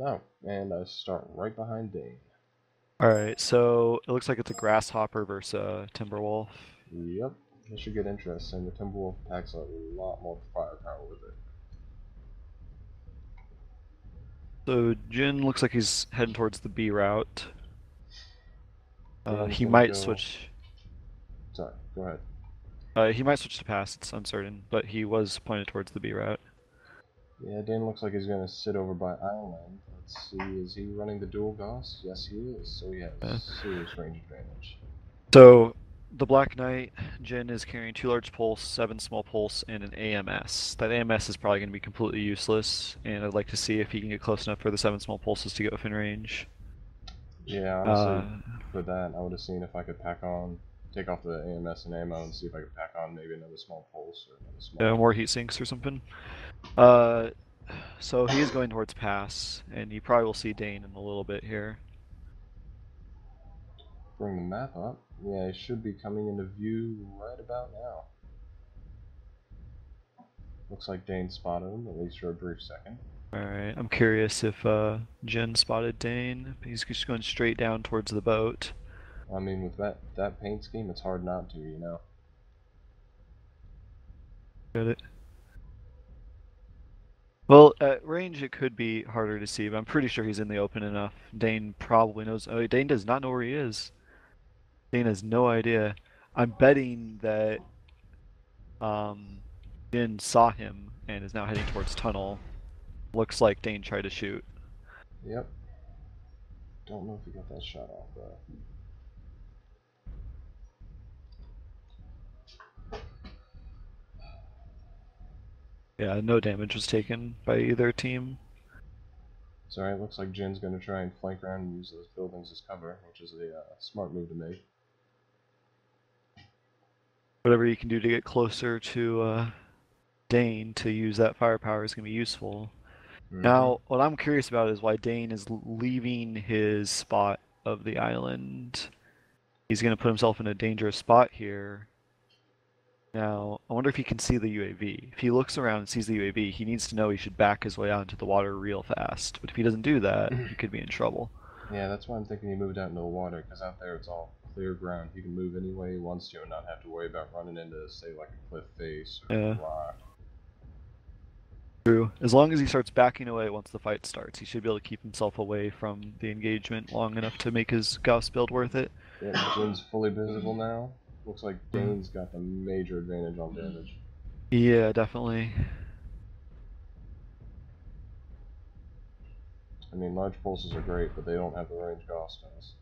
Oh, and I start right behind Dane. Alright, so it looks like it's a grasshopper versus a timberwolf. Yep, this should get interesting. The Timberwolf packs a lot more firepower with it. So Jin looks like he's heading towards the B route. Dane's He gonna might go. switch. Sorry, go ahead. He might switch to pass. It's uncertain, but he was pointed towards the B route. Yeah, Dane looks like he's gonna sit over by Island. Let's see, is he running the dual Gauss? Yes, he is. So he has Uh, serious range advantage. so the Black Knight Jin is carrying 2 large pulse, 7 small pulse, and an AMS. That AMS is probably going to be completely useless, and I'd like to see if he can get close enough for the 7 small pulses to get within range. Yeah, Uh, honestly, for that, I would have seen if I could take off the AMS and ammo and see if I could pack on maybe another small pulse or another small. more heat sinks or something. Uh, so he is going towards pass, and you probably will see Dane in a little bit here. Bring the map up. Yeah, it should be coming into view right about now. Looks like Dane spotted him, at least for a brief second. Alright, I'm curious if Jin spotted Dane. He's just going straight down towards the boat. I mean, with that paint scheme, it's hard not to, you know. Got it. Well, at range it could be harder to see, but I'm pretty sure he's in the open enough. Dane probably knows. Oh, Dane does not know where he is. Dane has no idea. I'm betting that um, Jin saw him and is now heading towards tunnel. Looks like Dane tried to shoot. Yep. Don't know if he got that shot off though. Yeah, no damage was taken by either team. So it looks like Jin's gonna try and flank around and use those buildings as cover, which is a smart move to make. Whatever you can do to get closer to Dane to use that firepower is going to be useful. Mm-hmm. Now, what I'm curious about is why Dane is leaving his spot of the island. He's going to put himself in a dangerous spot here. Now, I wonder if he can see the UAV. If he looks around and sees the UAV, he needs to know he should back his way out into the water real fast. But if he doesn't do that, he could be in trouble. Yeah, that's why I'm thinking he moved out into the water, because out there it's all clear ground. He can move any way he wants to and not have to worry about running into, say, like a cliff face or Yeah, a rock. true. As long as he starts backing away once the fight starts, he should be able to keep himself away from the engagement long enough to make his Gauss build worth it. Yep, Jin's fully visible now. Looks like Dane's got the major advantage on damage. Yeah, definitely. I mean, large pulses are great, but they don't have the range Gauss does.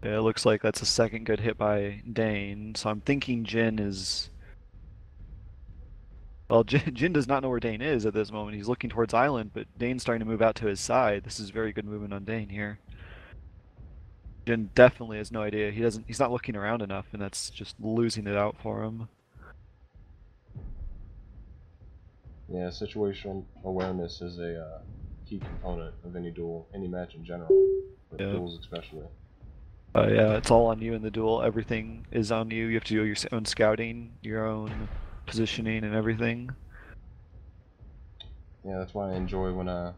Yeah, it looks like that's a second good hit by Dane, so I'm thinking Jin is. Well, Jin does not know where Dane is at this moment. He's looking towards Island, but Dane's starting to move out to his side. This is very good movement on Dane here. Jin definitely has no idea. He's not looking around enough, and that's just losing it out for him. Yeah, situational awareness is a key component of any duel, any match in general, but Yeah. duels especially. Yeah, it's all on you in the duel. Everything is on you. You have to do your own scouting, your own positioning, and everything. Yeah, that's why I enjoy when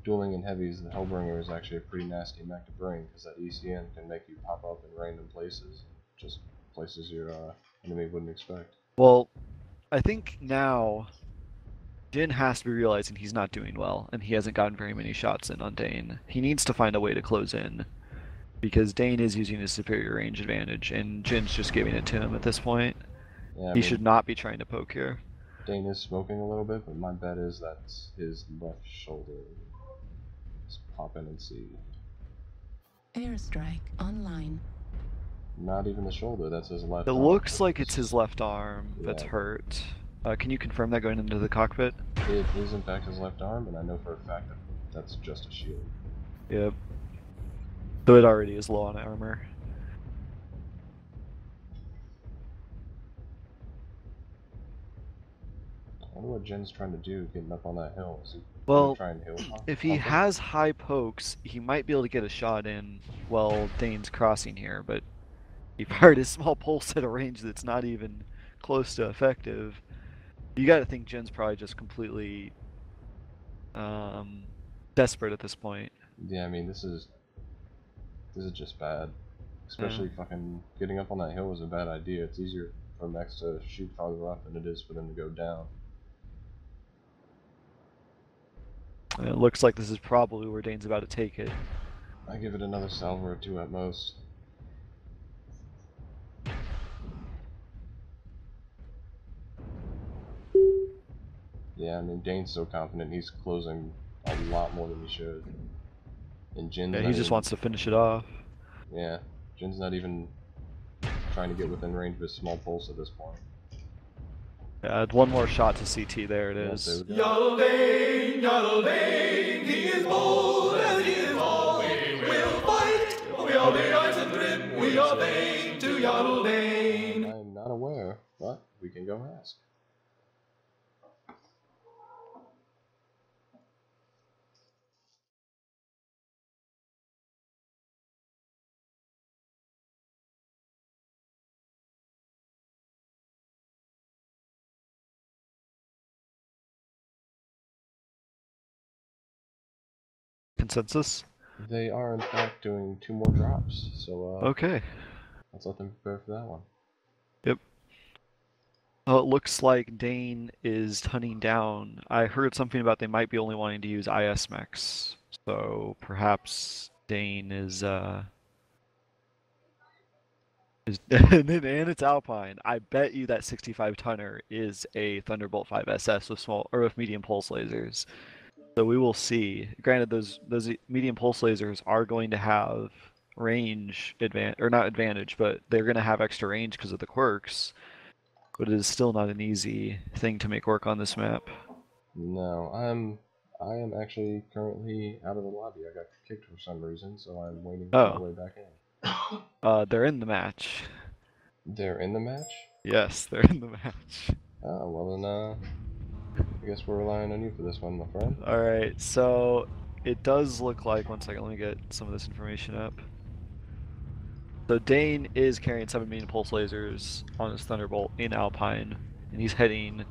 dueling in heavies. The Hellbringer is actually a pretty nasty mech to bring, because that ECN can make you pop up in random places, just places your enemy wouldn't expect. Well, I think now Jin has to be realizing he's not doing well, and he hasn't gotten very many shots in on Dane. He needs to find a way to close in, because Dane is using his superior range advantage, and Jin's just giving it to him at this point. Yeah, I He should mean, not be trying to poke here. Dane is smoking a little bit, but my bet is that's his left shoulder. Let's pop in and see. Airstrike online. Not even the shoulder, that's his left It arm. looks like it's his left arm that's Yeah, hurt. Can you confirm that going into the cockpit? it is in fact his left arm, and I know for a fact that that's just a shield. Yep. So it already is low on armor. I wonder what Jin's trying to do getting up on that hill. Is he going Well, to try and hill pump if he him? has high pokes, he might be able to get a shot in while Dane's crossing here, but he fired his small pulse at a range that's not even close to effective. You gotta think Jin's probably just completely desperate at this point. Yeah, I mean, this is just bad. Especially fucking getting up on that hill was a bad idea. It's easier for mechs to shoot farther up than it is for them to go down. And it looks like this is probably where Dane's about to take it. I give it another salvo or two at most. Yeah, I mean, Dane's so confident he's closing a lot more than he should. And Jin's Yeah, not he just even, wants to finish it off. yeah, Jin's not even trying to get within range of his small pulse at this point. Yeah, one more shot to CT. There it is. There we go. Yaddle Dane, Yaddle Dane, he is bold and he is all. We will fight. We are the ice and grim. We are vain to Yaddle Dane. I'm not aware, but we can go ask. Consensus? They are, in fact, doing 2 more drops, so Okay. let's let them prepare for that one. Yep. Oh, it looks like Dane is hunting down. I heard something about they might be only wanting to use IS mechs, so perhaps Dane is and it's Alpine. I bet you that 65 tonner is a Thunderbolt 5 SS with small or with medium pulse lasers. So we will see. Granted, those medium pulse lasers are going to have range advantage, or not advantage, but they're going to have extra range because of the quirks. But it is still not an easy thing to make work on this map. No, I am actually currently out of the lobby. I got kicked for some reason, so I'm waiting for my way back in. They're in the match. They're in the match? Yes, they're in the match. Oh, well then, I guess we're relying on you for this one, my friend. Alright, so it does look like, one second, let me get some of this information up. So Dane is carrying 7 medium pulse lasers on his Thunderbolt in Alpine, and he's heading,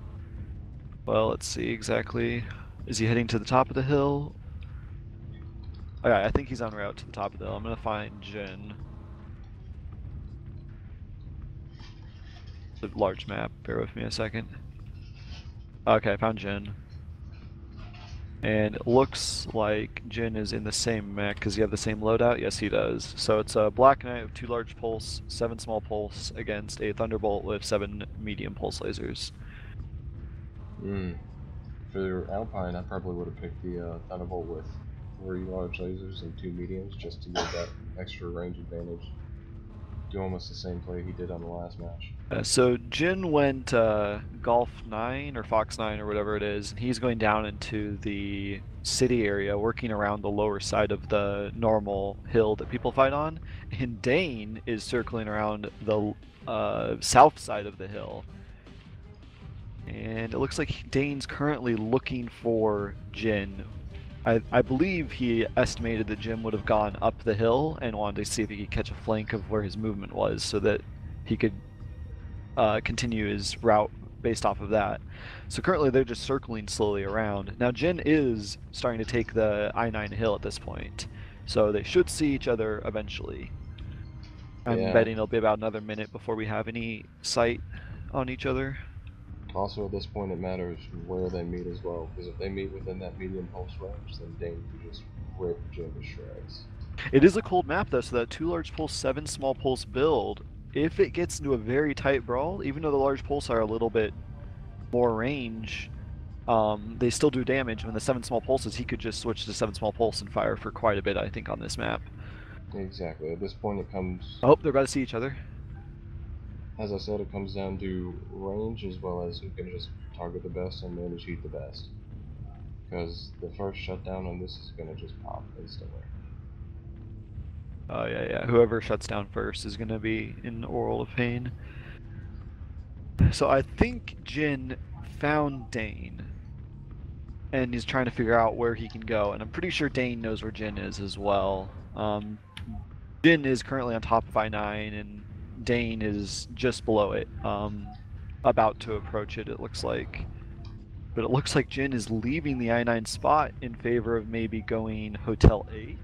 well, let's see exactly. Is he heading to the top of the hill? Okay, I think he's en route to the top of the hill. I'm gonna find jjyn. The large map, bear with me a second. Okay, I found jjyn. And it looks like jjyn is in the same mech. Does he have the same loadout? Yes, he does. So it's a Black Knight with 2 large pulse, 7 small pulse against a Thunderbolt with 7 medium pulse lasers. For Alpine, I probably would have picked the Thunderbolt with 3 large lasers and 2 mediums just to get that extra range advantage. Do almost the same play he did on the last match. So jjyn went Golf 9 or Fox 9 or whatever it is, and he's going down into the city area, working around the lower side of the normal hill that people fight on, and Dane is circling around the south side of the hill. And it looks like Dane's currently looking for jjyn. I believe he estimated that jjyn would have gone up the hill and wanted to see if he could catch a flank of where his movement was so that he could continue his route based off of that. So currently they're just circling slowly around. Now jjyn is starting to take the I-9 hill at this point, so they should see each other eventually. I'm betting it'll be about another minute before we have any sight on each other. Also, at this point, it matters where they meet as well, because if they meet within that medium pulse range, then Dane can just rip jjyn to shreds. It is a cold map though, so that 2 large pulse, 7 small pulse build, if it gets into a very tight brawl, even though the large pulse are a little bit more range, they still do damage. When the 7 small pulses, he could just switch to 7 small pulse and fire for quite a bit, I think, on this map. Exactly. At this point, it comes... Oh, they're about to see each other. As I said, it comes down to range as well as who can just target the best and manage heat the best. Because the first shutdown on this is going to just pop instantly. Oh, yeah. Whoever shuts down first is going to be in Oral of Pain. So I think jjyn found Dane, and he's trying to figure out where he can go, and I'm pretty sure Dane knows where jjyn is as well. Jjyn is currently on top of I-9, and Dane is just below it, about to approach it, it looks like. But it looks like jjyn is leaving the I-9 spot in favor of maybe going Hotel 8.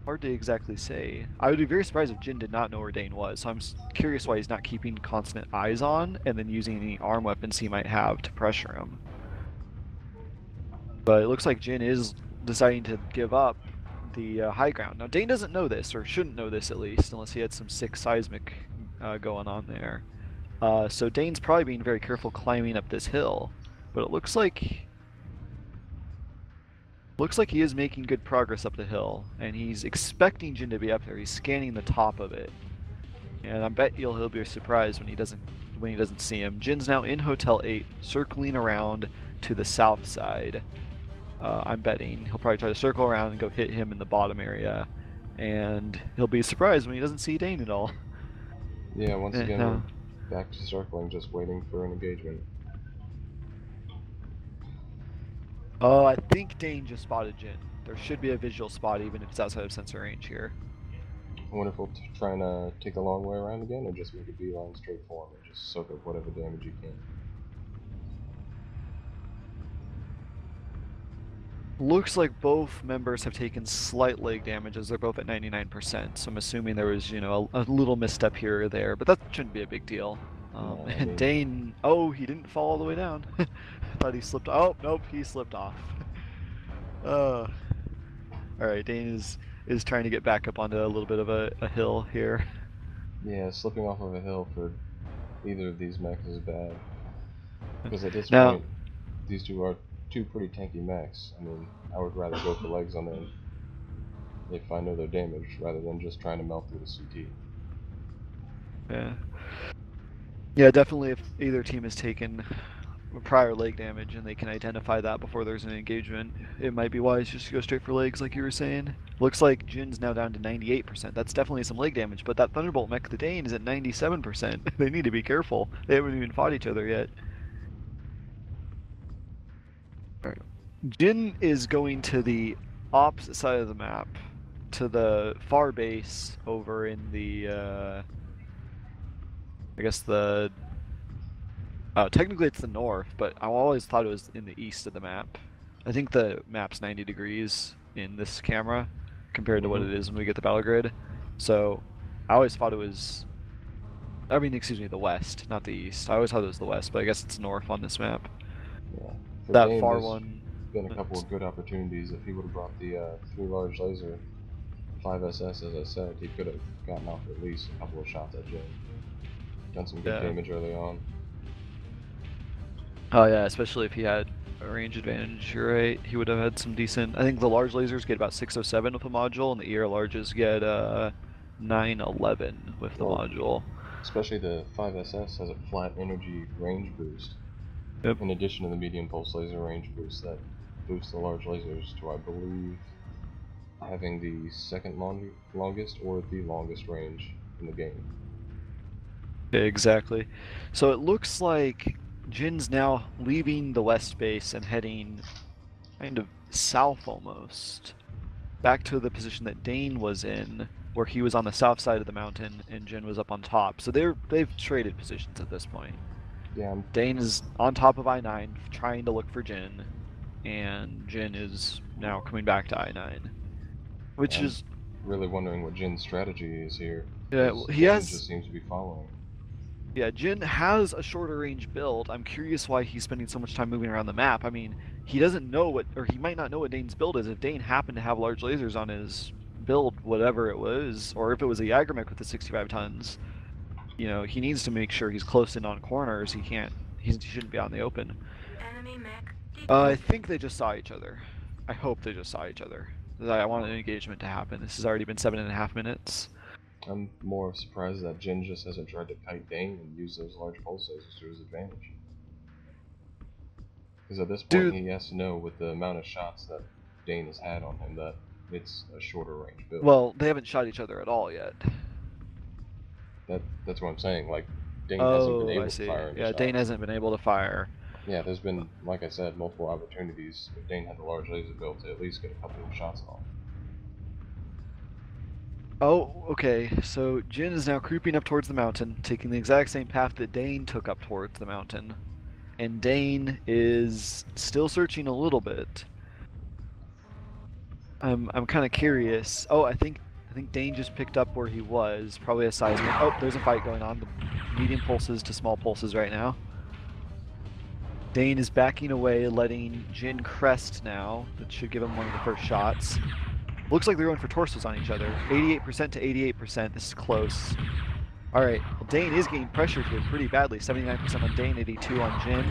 Hard to exactly say. I would be very surprised if jjyn did not know where Dane was, so I'm curious why he's not keeping constant eyes on and then using any arm weapons he might have to pressure him. But it looks like jjyn is deciding to give up the high ground. Now, Dane doesn't know this, or shouldn't know this at least, unless he had some sick seismic going on there. So Dane's probably being very careful climbing up this hill, but it looks like he is making good progress up the hill, and he's expecting jjyn to be up there. He's scanning the top of it, and I bet he'll be surprised when he doesn't see him. Jyn's now in Hotel 8, circling around to the south side. I'm betting he'll probably try to circle around and go hit him in the bottom area, and he'll be surprised when he doesn't see Dane at all. Yeah, once again, we're back to circling, just waiting for an engagement. Oh, I think Dane just spotted jjyn. There should be a visual spot even if it's outside of sensor range here. I wonder if we'll try and take the long way around again, or just make a beeline straight for him and just soak up whatever damage you can. Looks like both members have taken slight leg damage as they're both at 99%, so I'm assuming there was, a little misstep here or there, but that shouldn't be a big deal. No, and Dane, he didn't fall all the way down. I thought he slipped. Oh, nope, he slipped off. Alright, Dane is trying to get back up onto a little bit of a hill here. Yeah, slipping off of a hill for either of these mechs is bad. Because at this point, these two are two pretty tanky mechs. I mean, I would rather go for legs on them if I know their damage, rather than just trying to melt through the CT. Yeah. Yeah, definitely if either team has taken prior leg damage and they can identify that before there's an engagement, it might be wise just to go straight for legs like you were saying. Looks like jjyn's now down to 98%. That's definitely some leg damage, but that Thunderbolt Mech the Dane is at 97%. They need to be careful. They haven't even fought each other yet. Alright. jjyn is going to the opposite side of the map, to the far base over in the, I guess technically it's the north, but I always thought it was in the east of the map. I think the map's 90 degrees in this camera compared to what it is when we get the battle grid. So I always thought it was, the west, not the east. I always thought it was the west, but I guess it's north on this map. Yeah. For That Dane, far there's one. been a couple of good opportunities. If he would have brought the 3 large laser 5SS, as I said, he could have gotten off at least a couple of shots at jjyn. Done some good damage early on. Oh yeah, especially if he had a range advantage, you're right. He would have had some decent. I think the large lasers get about 607 with the module, and the ER larges get 911 with the module. Especially the 5SS has a flat energy range boost. Yep. In addition to the medium pulse laser range boost that boosts the large lasers to, I believe, having the second longest or the longest range in the game. Exactly. So it looks like jjyn's now leaving the west base and heading kind of south almost, back to the position that Dane was in, where he was on the south side of the mountain and jjyn was up on top. So they've traded positions at this point. Yeah. Dane is on top of I-9 trying to look for jjyn, and jjyn is now coming back to I-9, which is really wondering what jjyn's strategy is here. Yeah, well, he has. Just seems to be following. Yeah, jjyn has a shorter range build. I'm curious why he's spending so much time moving around the map. I mean, he doesn't know what, or he might not know what Dane's build is. If Dane happened to have large lasers on his build, whatever it was, or if it was a Jagermech with the 65 tons, he needs to make sure he's close in on corners. He shouldn't be out in the open. Enemy mech. I think they just saw each other. I hope they just saw each other. I want an engagement to happen. This has already been 7.5 minutes. I'm more surprised that jjyn just hasn't tried to kite Dane and use those large pulse lasers to his advantage. Because at this point, he has to know with the amount of shots that Dane has had on him that it's a shorter range build. Well, they haven't shot each other at all yet. That's what I'm saying. Like, Dane hasn't been able to fire. Yeah, Dane hasn't been able to fire. Yeah, there's been, like I said, multiple opportunities if Dane had the large laser build to at least get a couple of shots off. Oh, okay, so jjyn is now creeping up towards the mountain, taking the exact same path that Dane took up towards the mountain. and Dane is still searching a little bit. I'm kind of curious. Oh, I think Dane just picked up where he was. Probably a seismic. Oh, there's a fight going on. The medium pulses to small pulses right now. Dane is backing away, letting jjyn crest now. That should give him one of the first shots. Looks like they're going for torsos on each other. 88% to 88%. This is close. All right. Well, Dane is getting pressured here pretty badly. 79% on Dane, 82 on jjyn.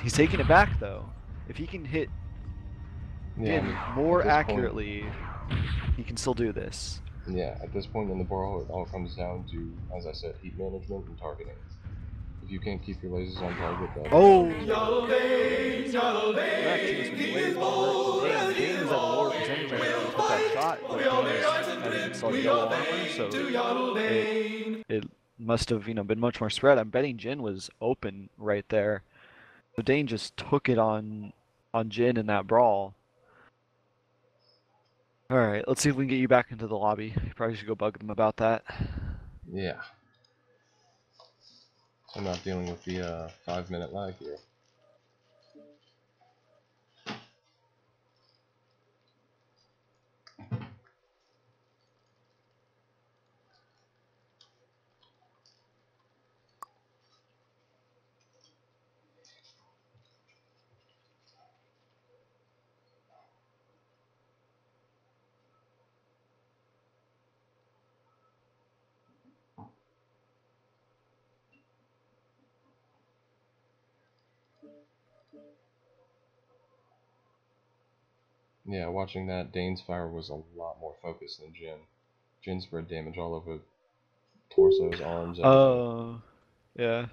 He's taking it back though. If he can hit more accurately, he can still do this. Yeah, at this point in the brawl, it all comes down to, as I said, heat management and targeting. If you can't keep your lasers on target, then... Oh! Yaddle Dane, Yaddle Dane, he is bold as he is bold. We will fight, we'll be eyes and grin. We are vain to Yaddle Dane. It must have, been much more spread. I'm betting jjyn was open right there. So Dane just took it on jjyn in that brawl. All right, let's see if we can get you back into the lobby. You probably should go bug them about that. Yeah. I'm not dealing with the 5-minute lag here. Yeah, watching that, Dane's fire was a lot more focused than jjyn. Jjyn spread damage all over torsos, arms, everything. Oh, yeah.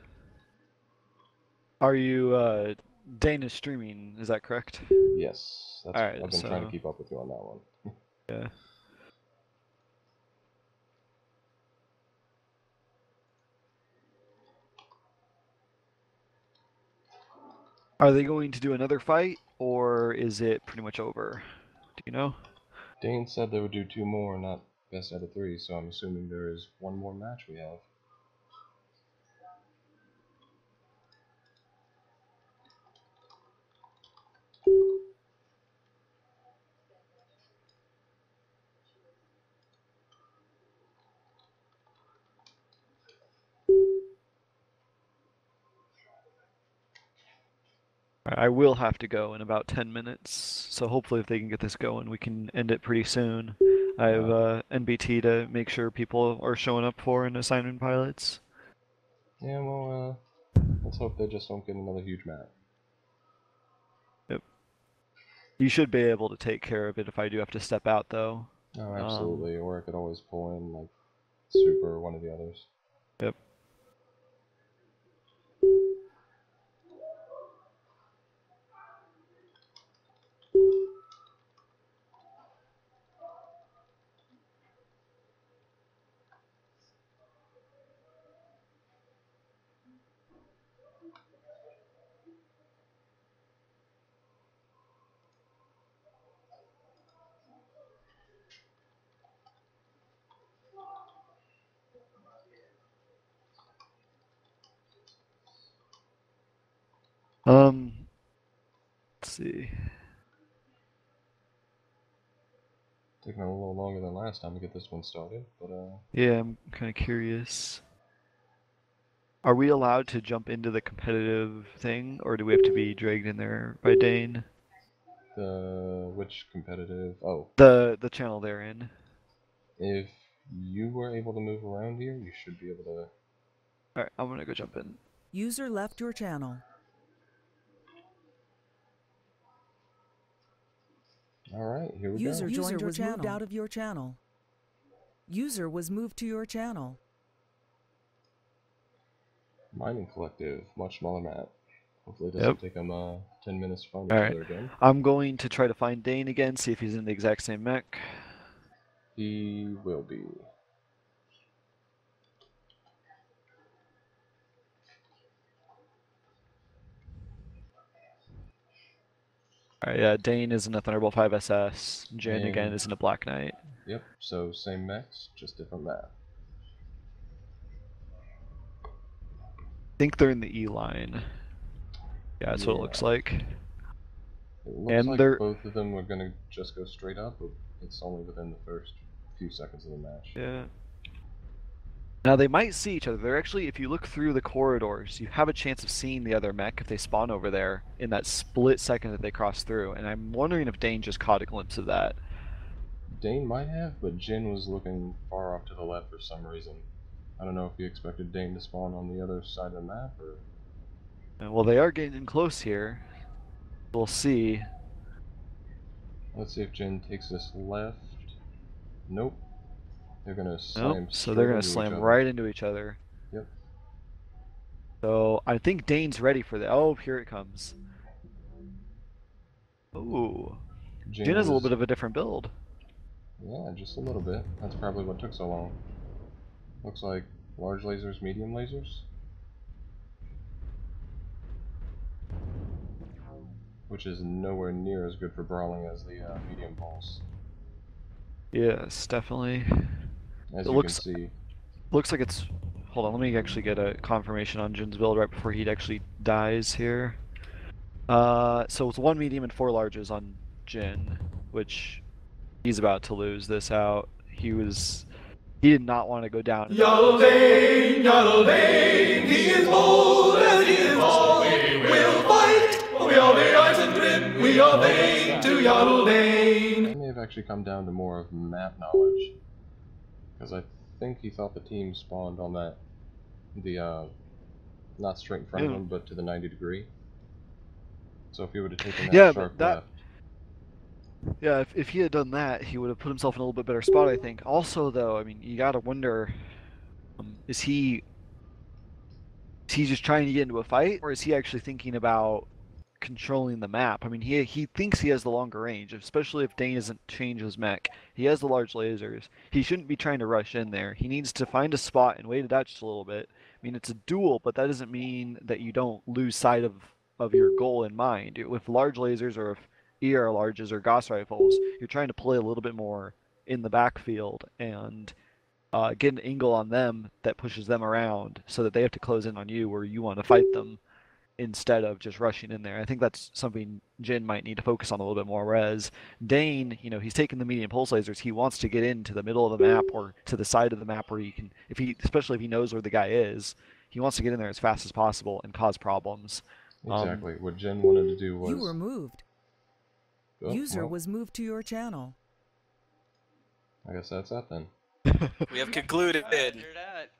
Are you, Dane is streaming, is that correct? Yes, that's, Alright, I've been trying to keep up with you on that one. Yeah. Are they going to do another fight, or is it pretty much over? Do you know? Dane said they would do 2 more, not best out of 3, so I'm assuming there is 1 more match we have. I will have to go in about 10 minutes, so hopefully if they can get this going, we can end it pretty soon. I have NBT to make sure people are showing up for and assignment pilots. Yeah, well, let's hope they just don't get another huge map. Yep. You should be able to take care of it if I do have to step out, though. Oh, absolutely, or I could always pull in, like, Super or one of the others. Yep. Let's see. Taking a little longer than last time to get this one started, but Yeah, I'm kind of curious. Are we allowed to jump into the competitive thing, or do we have to be dragged in there by Dane? Which competitive? Oh. The channel they're in. If you were able to move around here, you should be able to... Alright, I'm gonna go jump in. User left your channel. Alright, here we User go. joined your channel. Moved out of your channel. User was moved to your channel. Mining Collective, much smaller map. Hopefully it doesn't take them 10 minutes to find each other again. I'm going to try to find Dane again, see if he's in the exact same mech. He will be. Alright, yeah, Dane is in the Thunderbolt 5 SS. jjyn again is in a Black Knight. Yep, so same mechs, just different map. think they're in the E line. Yeah, that's what it looks like. It looks And like they're both of them are gonna just go straight up, but it's only within the first few seconds of the match. yeah. Now they might see each other. They're actually, if you look through the corridors, you have a chance of seeing the other mech if they spawn over there in that split second that they cross through. And I'm wondering if Dane just caught a glimpse of that. Dane might have, but jjyn was looking far off to the left for some reason. I don't know if he expected Dane to spawn on the other side of the map, or... Well, they are getting close here. We'll see. Let's see if jjyn takes this left. Nope. They're gonna slam Nope. So they're gonna slam right into each other. Yep. So I think Dane's ready for that. Oh, here it comes. Ooh. jjyn has a little bit of a different build. Yeah, just a little bit. That's probably what took so long. Looks like large lasers, medium lasers. Which is nowhere near as good for brawling as the medium pulse. Yes, definitely. As it you looks, can see. Looks like it's... Hold on, let me actually get a confirmation on jjyn's build right before he actually dies here. So it's 1 medium and 4 larges on jjyn, which he's about to lose this out. He did not want to go down. Yaddle Dane, he is bold as he is tall. We'll fight, we are the ice and grim, we are vain to Yaddle Dane. That may have actually come down to more of map knowledge. Because I think he thought the team spawned on that, not straight in front of him, but to the 90 degree. So if he would have taken that sharp left. Yeah, if he had done that, he would have put himself in a little bit better spot, I think. Also, though, I mean, you gotta wonder, is he just trying to get into a fight, or is he actually thinking about controlling the map? I mean, he thinks he has the longer range, especially if Dane doesn't change his mech. He has the large lasers. He shouldn't be trying to rush in there. He needs to find a spot and wait it out just a little bit. I mean, it's a duel, but that doesn't mean that you don't lose sight of your goal in mind. With large lasers, or if ER larges or Gauss rifles, you're trying to play a little bit more in the backfield and get an angle on them that pushes them around so that they have to close in on you where you want to fight them instead of just rushing in there. I think that's something jjyn might need to focus on a little bit more, whereas Dane, you know, he's taking the medium pulse lasers. He wants to get into the middle of the map or to the side of the map where he can, especially if he knows where the guy is, he wants to get in there as fast as possible and cause problems. Exactly. What jjyn wanted to do was... You were moved. Oh, User was moved to your channel. I guess that's that then. We have concluded. After that.